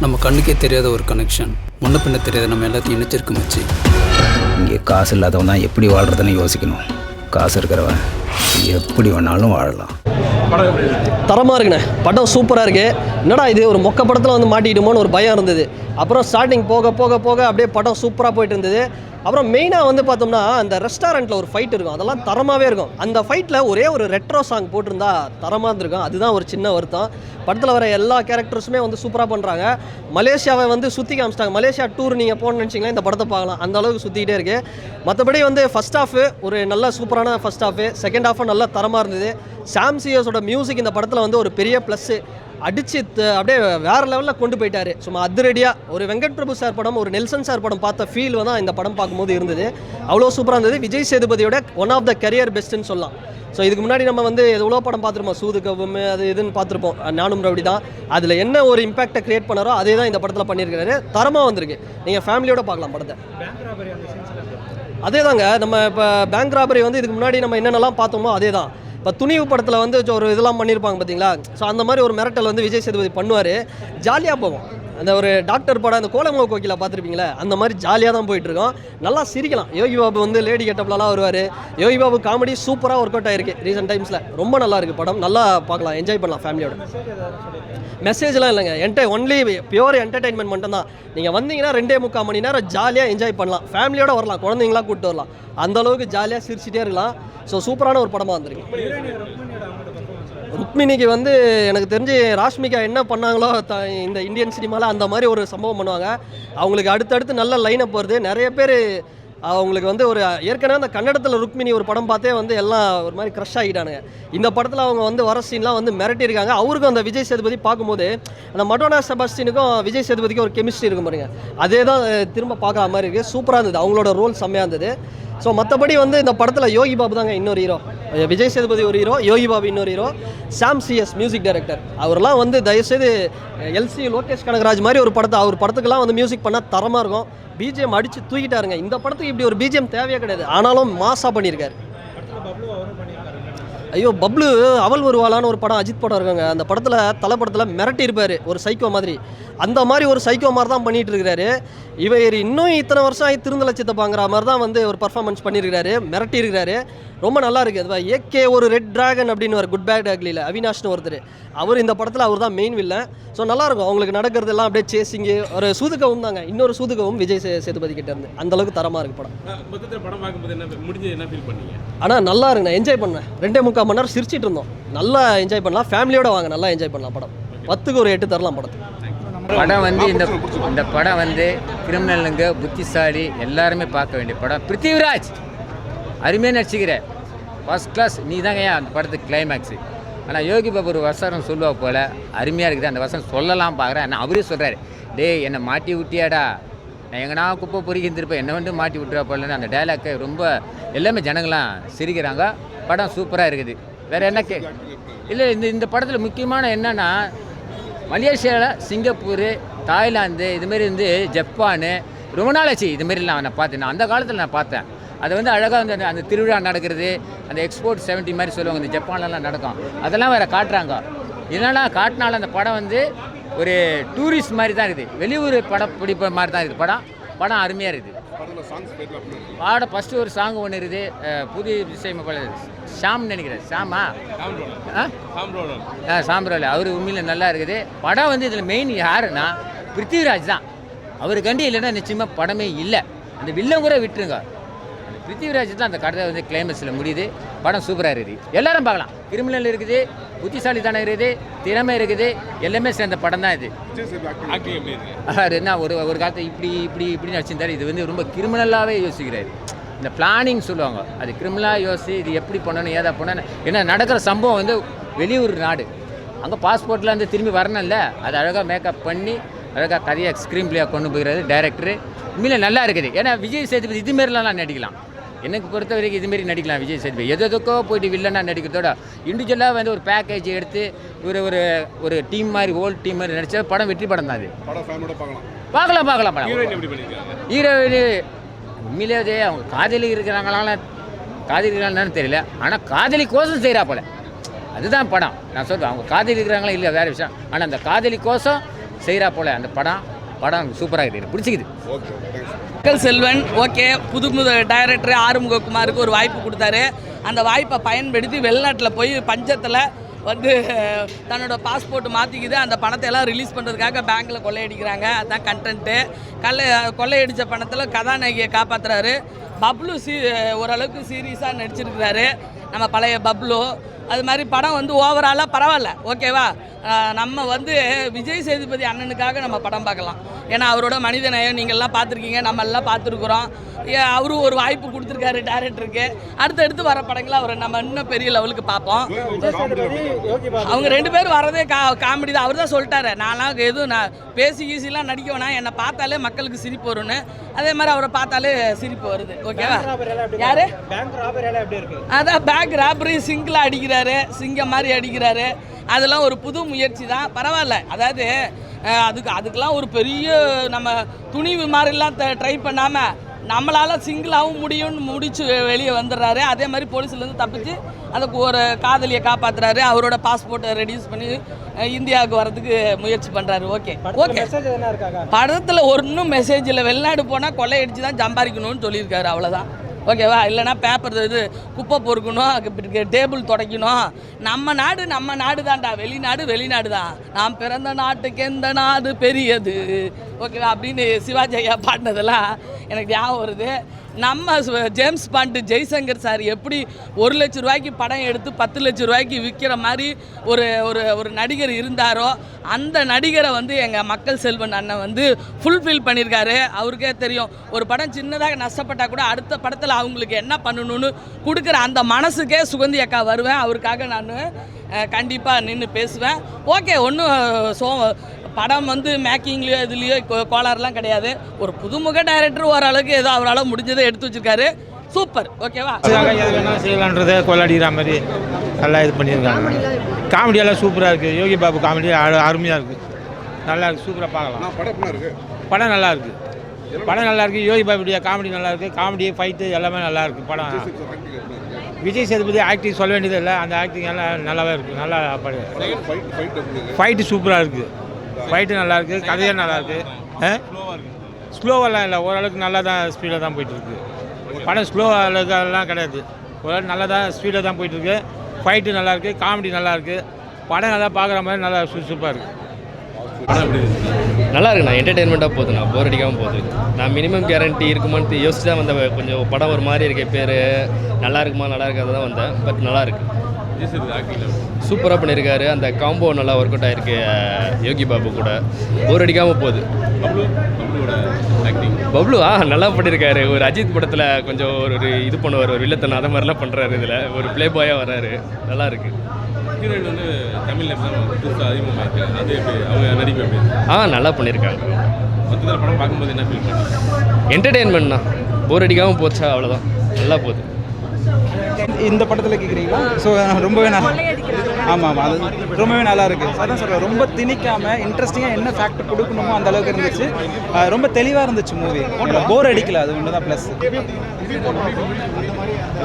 நம்ம கண்ணுக்கே தெரியாத ஒரு கனெக்ஷன், முன்ன பின்ன தெரியாத நம்ம எல்லாத்தையும் இணைச்சிருக்கு மச்சி. இங்கே காசு இல்லாதவன் தான் எப்படி வாழ்கிறதுன்னு யோசிக்கணும். காசு இருக்கிறவன் எப்படி வேணாலும் வாழலாம். தரமாக இருக்குண்ணே, படம் சூப்பராக இருக்குது. என்னடா இது ஒரு மொக்க படத்தில் வந்து மாட்டிக்கிட்டோமோன்னு ஒரு பயம் இருந்தது. அப்புறம் ஸ்டார்டிங் போக போக போக அப்படியே படம் சூப்பராக போயிட்டு இருந்தது. அப்புறம் மெயினாக வந்து பார்த்தோம்னா அந்த ரெஸ்டாரண்ட்டில் ஒரு ஃபைட் இருக்கும், அதெல்லாம் தரமாகவே இருக்கும். அந்த ஃபைட்டில் ஒரே ஒரு ரெட்ரோ சாங் போட்டிருந்தா தரமாக இருந்திருக்கும். அதுதான் ஒரு சின்ன வருத்தம். படத்தில் வர எல்லா கேரக்டர்ஸுமே வந்து சூப்பராக பண்ணுறாங்க. மலேசியாவை வந்து சுற்றி காமிச்சிட்டாங்க. மலேசியா டூர் நீங்கள் போகணுன்னு நினச்சிங்களா இந்த படத்தை பார்க்கலாம், அந்த அளவுக்கு சுற்றிக்கிட்டே இருக்குது. மற்றபடி வந்து ஃபஸ்ட் ஹாஃபு ஒரு நல்ல சூப்பரான ஃபஸ்ட் ஹாஃபு, செகண்ட் ஹாஃபும் நல்லா தரமாக இருந்தது. சாம் சிஎஸோட மியூசிக் இந்த படத்தில் வந்து ஒரு பெரிய ப்ளஸ்ஸு. அடித்து அப்படியே வேறு லெவலில் கொண்டு போயிட்டார். சும்மா அதிரடியாக ஒரு வெங்கட் பிரபு சார் படம், ஒரு நெல்சன் சார் படம் பார்த்த ஃபீல் தான் இந்த படம் பார்க்கும்போது இருந்தது. அவ்வளோ சூப்பராக இருந்தது. விஜய் சேதுபதியோட ஒன் ஆஃப் த கரியர் பெஸ்ட்டுன்னு சொல்லலாம். ஸோ இதுக்கு முன்னாடி நம்ம வந்து எவ்வளோ படம் பார்த்துருப்போம், சூதுகவும் அது இதுன்னு பார்த்துருப்போம். நானும் ரவுடி தான். அதில் என்ன ஒரு இம்பாக்டை க்ரியேட் பண்ணாரோ அதே தான் இந்த படத்தில் பண்ணியிருக்காரு. தரமாக வந்திருக்கு. நீங்கள் ஃபேமிலியோடு பார்க்கலாம் படத்தை. அதே தாங்க, நம்ம இப்போ பேங்க் ராபரி வந்து இதுக்கு முன்னாடி நம்ம என்னென்னலாம் பார்த்தோமோ அதே தான். இப்போ துணிவு படத்தில் வந்து ஒரு இதெல்லாம் பண்ணியிருப்பாங்க பார்த்தீங்களா. ஸோ அந்த மாதிரி ஒரு மிரட்டல் வந்து விஜய் சேதுபதி பண்ணுவார். ஜாலியாக போவோம். அந்த ஒரு டாக்டர் படம், அந்த கோலமோ கோகிலா பார்த்துருப்பீங்களே, அந்த மாதிரி ஜாலியாக தான் போயிட்டுருக்கோம். நல்லா சிரிக்கலாம். யோகி பாபு வந்து லேடி கெட்டப்லலாம் வருவார். யோகி பாபு காமெடி சூப்பராக ஒர்க் அவுட் ஆகிருக்கு ரீசெண்ட் டைம்ஸில். ரொம்ப நல்லா இருக்குது படம். நல்லா பார்க்கலாம், என்ஜாய் பண்ணலாம் ஃபேமிலியோட. மெசேஜ்லாம் இல்லைங்க, ஒன்லி பியூர் என்டர்டைன்மெண்ட் மட்டும்தான். நீங்கள் வந்தீங்கன்னா 2.25 மணி நேரம் ஜாலியாக என்ஜாய் பண்ணலாம். ஃபேமிலியோடு வரலாம், குழந்தைங்களாம் கூப்பிட்டு வரலாம். அந்தளவுக்கு ஜாலியாக சிரிச்சிட்டே இருக்கலாம். ஸோ சூப்பரான ஒரு படமாக வந்திருக்கு. ருக்மிணிக்கு வந்து எனக்கு தெரிஞ்சு ராஷ்மிகா என்ன பண்ணாங்களோ இந்த இந்தியன் சினிமாவில் அந்த மாதிரி ஒரு சம்பவம் பண்ணுவாங்க. அவங்களுக்கு அடுத்தடுத்து நல்ல லைனப் வருது. நிறைய பேர் அவங்களுக்கு வந்து ஒரு ஏற்கனவே அந்த கன்னடத்தில் ருக்மிணி ஒரு படம் பார்த்தே வந்து எல்லாம் ஒரு மாதிரி க்ரஷ் ஆகிட்டானுங்க. இந்த படத்தில் அவங்க வந்து வர சீன்லாம் வந்து மிரட்டியிருக்காங்க. அவருக்கும் அந்த விஜய் சேதுபதி பார்க்கும்போது அந்த மடோனா செபாஸ்டினுக்கும் விஜய் சேதுபதிக்கும் ஒரு கெமிஸ்ட்ரி இருக்கும் பாருங்க, அதே தான் திரும்ப பார்க்குற மாதிரி இருக்குது. சூப்பராக இருந்தது. அவங்களோட ரோல் செம்மையாக இருந்தது. ஸோ மற்றபடி வந்து இந்த படத்தில் யோகி பாபு தாங்க இன்னொரு ஹீரோ. விஜய் சேதுபதி ஒரு ஹீரோ, யோகி பாபு இன்னொரு ஹீரோ. சாம் சிஎஸ் மியூசிக் டைரக்டர். அவரெல்லாம் வந்து தயவுசெய்து எல்சி லோகேஷ் கனகராஜ் மாதிரி ஒரு படத்தை அவர் படத்துக்கெல்லாம் வந்து மியூசிக் பண்ணால் தரமாக இருக்கும். பிஜிஎம் அடித்து தூக்கிட்டாருங்க. இந்த படத்துக்கு இப்படி ஒரு பிஜிஎம் தேவையே கிடையாது, ஆனாலும் மாஸாக பண்ணியிருக்காரு. ஐயோ, பப்ளு அவள் வருவாளான்னு ஒரு படம், அஜித் படம் இருக்காங்க. அந்த படத்தில் தலை படத்தில் மிரட்டி இருப்பார் ஒரு சைக்கோ மாதிரி. அந்த மாதிரி ஒரு சைக்கோ மாதிரி தான் பண்ணிகிட்டு இருக்கிறாரு. இவர் இன்னும் இத்தனை வருஷம் ஆகி திருந்த லட்சத்தை பாங்குற மாதிரி தான் வந்து ஒரு பர்ஃபார்மன்ஸ் பண்ணியிருக்காரு, மிரட்டி இருக்கிறாரு. ரொம்ப நல்லா இருக்குது. அது ஏகே ஒரு ரெட் டிராகன் அப்படின்னு ஒரு குட் பேட் அக்லியில் அவினாஷ்னு ஒருத்தர், அவர் இந்த படத்தில் அவர் தான் மெயின் வில்லன். ஸோ நல்லாயிருக்கும். அவங்களுக்கு நடக்கிறதெல்லாம் அப்படியே சேசிங்கு. ஒரு சூதுகவும் தாங்க, இன்னொரு சூதுகவும் விஜய் சேதுபதி கிட்டே இருந்து. அந்தளவுக்கு தரமாக இருக்குது படம். ஆனால் நல்லா இருக்குண்ணா, என்ஜாய் பண்ணேன். 2.25 மணி நேரம் சிரிச்சிட்டு இருந்தோம். நல்லா என்ஜாய் பண்ணலாம். ஃபேமிலியோட வாங்க, நல்லா என்ஜாய் பண்ணலாம். படம் 10க்கு ஒரு 8 தரலாம் படத்துக்கு. படம் வந்து இந்த படம் வந்து கிரிமினலுங்க, புத்திசாலி எல்லாருமே பார்க்க வேண்டிய படம். பிருத்திவிராஜ் அருமையாக நடிச்சுக்கிற ஃபர்ஸ்ட் கிளாஸ். நீ தாங்க அந்த படத்துக்கு கிளைமேக்ஸு. ஆனால் யோகி பாபு ஒரு வசனம் சொல்லுவா போல் அருமையாக இருக்குது. அந்த வசனம் சொல்லலாம் பார்க்குறேன். ஆனால் அவரே சொல்கிறாரு, டேய் என்னை மாட்டி விட்டியாடா, நான் எங்கன்னா குப்பை பொறுக்கி இருந்திருப்பேன், என்னை வந்து மாட்டி விட்டுறா போலன்னு அந்த டைலாக்கை ரொம்ப எல்லாமே ஜனங்களாம் சிரிக்கிறாங்க. படம் சூப்பராக இருக்குது. வேறு என்ன இல்லை, இந்த படத்தில் முக்கியமான என்னென்னா மலேசியாவில், சிங்கப்பூர், தாய்லாந்து, இதுமாரி வந்து ஜப்பானு ரொம்ப நாள் ஆச்சு இதுமாரிலாம் நான் பார்த்தேன். நான் அந்த காலத்தில் நான் பார்த்தேன். அது வந்து அழகாக வந்து அந்த திருவிழா நடக்கிறது, அந்த எக்ஸ்போர்ட் 70 மாதிரி சொல்லுவாங்க, இந்த ஜப்பான்லலாம் நடக்கும். அதெல்லாம் வேறு காட்டுறாங்க. இதனால் காட்டினால அந்த படம் வந்து ஒரு டூரிஸ்ட் மாதிரி தான் இருக்குது. வெளியூர் படம் பிடிப்ப மாதிரி தான் இருக்குது. படம் அருமையாக இருக்குது. பாடம் ஃபஸ்ட்டு ஒரு சாங் ஒன்று இருக்குது, புதிய விஷயம் ஷாம்னு நினைக்கிறேன். சாம்ரோல அவர் உண்மையில் நல்லா இருக்குது. படம் வந்து இதில் மெயின் யாருன்னா பிருத்திவிராஜ் தான். அவர் கண்டி இல்லைன்னா நிச்சயமாக படமே இல்லை. அந்த வில்லன் கூட விட்டுருங்க, அந்த பிருத்திவிராஜ் தான் அந்த கதை வந்து கிளைமேக்ஸில் முடியுது. படம் சூப்பராக இருக்குது. எல்லாரும் பார்க்கலாம். கிரிமினல் இருக்குது, புத்திசாலித்தனம் இருக்குது, திறமை இருக்குது, எல்லாமே சேர்ந்த படம் தான் இது. என்ன ஒரு காலத்தை இப்படி நடிச்சிருந்தாரு. இது வந்து ரொம்ப கிரிமினலாகவே யோசிக்கிறாரு. இந்த பிளானிங் சொல்லுவாங்க, அது கிரிமினலாக யோசிச்சு இது எப்படி பண்ணணும், ஏதா பண்ணணும். ஏன்னா நடக்கிற சம்பவம் வந்து வெளியூர் நாடு, அங்கே பாஸ்போர்ட்டில் வந்து திரும்பி வரணும்ல, அது அழகாக மேக்கப் பண்ணி அழகாக கதையை ஸ்க்ரீன் பிளேயாக கொண்டு போகிறது டைரக்டரு. உண்மையில் நல்லா இருக்குது. ஏன்னா விஜய் சேதுபதி இதுமாரிலாம் நடிக்கலாம். எனக்கு பொறுத்த வரைக்கும் இதுமாரி நடிக்கலாம் விஜய் சேதுபதி. எதுக்கோ போயிட்டு வில்லனாக நடிக்கிறதோட இண்டிவிஜுவலாக வந்து ஒரு பேக்கேஜ் எடுத்து ஒரு டீம் மாதிரி, ஓல்டு டீம் மாதிரி நடித்தா படம் வெற்றி படம் தான் அது. பார்க்கலாம். ஹீரோயின் உண்மையிலே அவங்க காதலி இருக்கிறாங்களான்னு தெரியல. ஆனால் காதலி கோசம் செய்கிறா போல, அதுதான் படம். நான் சொல்கிறேன், அவங்க காதலி இருக்கிறாங்களா இல்லையா வேறு விஷயம். ஆனால் அந்த காதலி கோசம் செய்கிறா போல் அந்த படம் சூப்பராக இருக்குது, எனக்கு பிடிச்சிக்குது. மக்கள் செல்வன் ஓகே, புது டைரக்டர் ஆறுமுககுமாருக்கு ஒரு வாய்ப்பு கொடுத்தாரு. அந்த வாய்ப்பை பயன்படுத்தி வெளிநாட்டில் போய் பஞ்சத்தில் வந்து தன்னோட பாஸ்போர்ட் மாற்றிக்குது. அந்த பணத்தை எல்லாம் ரிலீஸ் பண்ணுறதுக்காக பேங்க்கில் கொள்ளையடிக்கிறாங்க. அதுதான் கண்டென்ட்டு. கொள்ளையடித்த பணத்தில் கதாநாயகியை காப்பாற்றுறாரு. பப்ளு ஓரளவுக்கு சீரியஸாக நடிச்சிருக்கிறாரு, நம்ம பழைய பப்ளு. அது மாதிரி படம் வந்து ஓவராலாக பரவாயில்ல, ஓகேவா. நம்ம வந்து விஜய் சேதுபதி அண்ணனுக்காக நம்ம படம் பார்க்கலாம். ஏன்னா அவரோட மனிதநேயம் நீங்கள்லாம் பார்த்துருக்கீங்க, நம்ம எல்லாம் பார்த்துருக்குறோம். அவரும் ஒரு வாய்ப்பு கொடுத்துருக்காரு டேரக்டருக்கு. அடுத்தடுத்து வர படங்களை அவரை நம்ம இன்னும் பெரிய லெவலுக்கு பார்ப்போம். அவங்க 2 பேரும் வரதே காமெடி தான். அவர் தான் சொல்லிட்டாரு, நான்லாம் எதுவும் நான் பேசி ஈஸிலாம் நடிக்க வேணாம், என்னை பார்த்தாலே மக்களுக்கு சிரிப்பு வரும்னு. அதே மாதிரி அவரை பார்த்தாலே சிரிப்பு வருது, ஓகேவா. யாரு அதான் பேங்க் ராபரி சிங்கிளாக அடிக்கிறாரு, சிங்கம் மாதிரி அடிக்கிறாரு. அதெல்லாம் ஒரு புது முயற்சி தான், பரவாயில்ல. அதாவது அதுக்கெல்லாம் ஒரு பெரிய நம்ம துணிவு மாதிரிலாம் ட்ரை பண்ணாமல் நம்மளால் சிங்கிளாகவும் முடியும்னு முடிச்சு வெளியே வந்துடுறாரு. அதே மாதிரி போலீஸ்லேருந்து தப்பிச்சு அதுக்கு ஒரு காதலியை காப்பாற்றுறாரு. அவரோட பாஸ்போர்ட்டை ரெடியூஸ் பண்ணி இந்தியாவுக்கு வரதுக்கு முயற்சி பண்ணுறாரு. ஓகே படத்தில் ஒன்றும் மெசேஜ் இல்லை. வெளிநாடு போனால் கொள்ளையடிச்சு தான் சம்பாதிக்கணும்னு சொல்லியிருக்காரு, அவ்வளோதான், ஓகேவா. இல்லைனா பேப்பர் இது குப்பை பொறுக்கணும், டேபிள் துடைக்கணும். நம்ம நாடு தான்டா, வெளிநாடு தான். நாம் பிறந்த நாட்டுக்கு எந்த நாடு பெரியது, ஓகேவா அப்படின்னு சிவாஜி ஐயா பாடினதெல்லாம் எனக்கு ஞாபகம் வருது. நம்ம ஜேம்ஸ் பாண்டு ஜெய்சங்கர் சார் எப்படி 1 லட்ச ரூபாய்க்கு படம் எடுத்து 10 லட்ச ரூபாய்க்கு விற்கிற மாதிரி ஒரு நடிகர் இருந்தாரோ, அந்த நடிகரை வந்து எங்கள் மக்கள் செல்வன் அண்ணன் வந்து ஃபுல்ஃபில் பண்ணியிருக்காரு. அவருக்கே தெரியும், ஒரு படம் சின்னதாக நஷ்டப்பட்டால் கூட அடுத்த படத்தில் அவங்களுக்கு என்ன பண்ணணும்னு கொடுக்குற அந்த மனசுக்கே சுகந்தி அக்கா வருவேன். அவருக்காக நான் கண்டிப்பாக நின்று பேசுவேன். ஓகே, ஒன்றும் படம் வந்து மேக்கிங்லேயோ இதுலேயோ கோளாறுலாம் கிடையாது. ஒரு புதுமுக டைரக்டர் ஓரளவுக்கு ஏதோ அவரால் முடிஞ்சதை எடுத்து வச்சுருக்காரு. சூப்பர், ஓகேவா. எது வேணாலும் செய்யலான்றதை கொள்ளாடிக்கிற மாதிரி நல்லா இது பண்ணியிருக்காங்க. காமெடியெல்லாம் சூப்பராக இருக்குது. யோகி பாபு காமெடி அருமையாக இருக்குது, நல்லா இருக்குது, சூப்பராக பார்க்கலாம். படம் நல்லா இருக்குது, படம் நல்லா இருக்குது. யோகி பாபுடைய காமெடி நல்லா இருக்குது, காமெடி ஃபைட்டு எல்லாமே நல்லா இருக்குது. படம் விஜய் சேதுபதி ஆக்டிங் சொல்ல வேண்டியது இல்லை, அந்த ஆக்டிங் எல்லாம் நல்லாவே இருக்குது. நல்லா ஃபைட்டு சூப்பராக இருக்குது, ஃபைட்டு நல்லா இருக்குது, கதையாக நல்லா இருக்குது. ஸ்லோவெல்லாம் இல்லை, ஓரளவுக்கு நல்லா தான் ஸ்பீடாக தான் போயிட்டுருக்கு. படம் ஸ்லோ அளவுக்கெல்லாம் கிடையாது, ஓரளவுக்கு நல்லா தான் ஸ்பீடாக தான் போயிட்டுருக்கு. ஃபைட்டு நல்லாயிருக்கு, காமெடி நல்லாயிருக்கு. படம் நல்லா பார்க்குற மாதிரி நல்லா சூப்பராக இருக்குது. நல்லா இருக்குண்ணா, என்டர்டெயின்மெண்ட்டாக போகுதுண்ணா, போர் அடிக்காமல் போகுது. நான் மினிமம் கேரண்டி இருக்குமான்னு யோசிச்சு தான் வந்தேன். கொஞ்சம் படம் ஒரு மாதிரி இருக்க பேர் நல்லா இருக்குமா நல்லா இருக்காது தான் வந்தேன். பட் நல்லா இருக்கு, சூப்பராக பண்ணியிருக்காரு. அந்த காம்போ நல்லா ஒர்க் அவுட் ஆகிருக்கு யோகி பாபு கூட. போர் அடிக்காமல் போகுது. பப்ளு நல்லா பண்ணியிருக்காரு. ஒரு அஜித் படத்தில் கொஞ்சம் ஒரு இது பண்ணுவார், ஒரு வில்லத்தனை அதை மாதிரிலாம் பண்ணுறாரு. இதில் ஒரு ப்ளே பாயாக வர்றாரு, நல்லா இருக்கு. ஹீரோயின் வந்து தமிழில் புதுசாக அதிகமாக அது அவங்க நடிப்பு எப்படி நல்லா பண்ணியிருக்காங்க. மொத்தத்தில் படம் பார்க்கும்போது என்ன ஃபீல் பண்ணி? என்டர்டெயின்மெண்ட்னா, போர் அடிக்காமல் போச்சா, அவ்வளோதான், நல்லா போகுது. இந்த படத்தில் கேட்குறீங்களா? ஸோ ரொம்பவே நல்லா, ஆமாம் அது ரொம்பவே நல்லா இருக்குது. அதான் சொல்கிறேன், ரொம்ப திணிக்காமல் இன்ட்ரெஸ்டிங்காக என்ன ஃபேக்ட் கொடுக்கணுமோ அந்த அளவுக்கு இருந்துச்சு. ரொம்ப தெளிவாக இருந்துச்சு மூவி, போர் அடிக்கல, அது ஒன்று தான் ப்ளஸ்.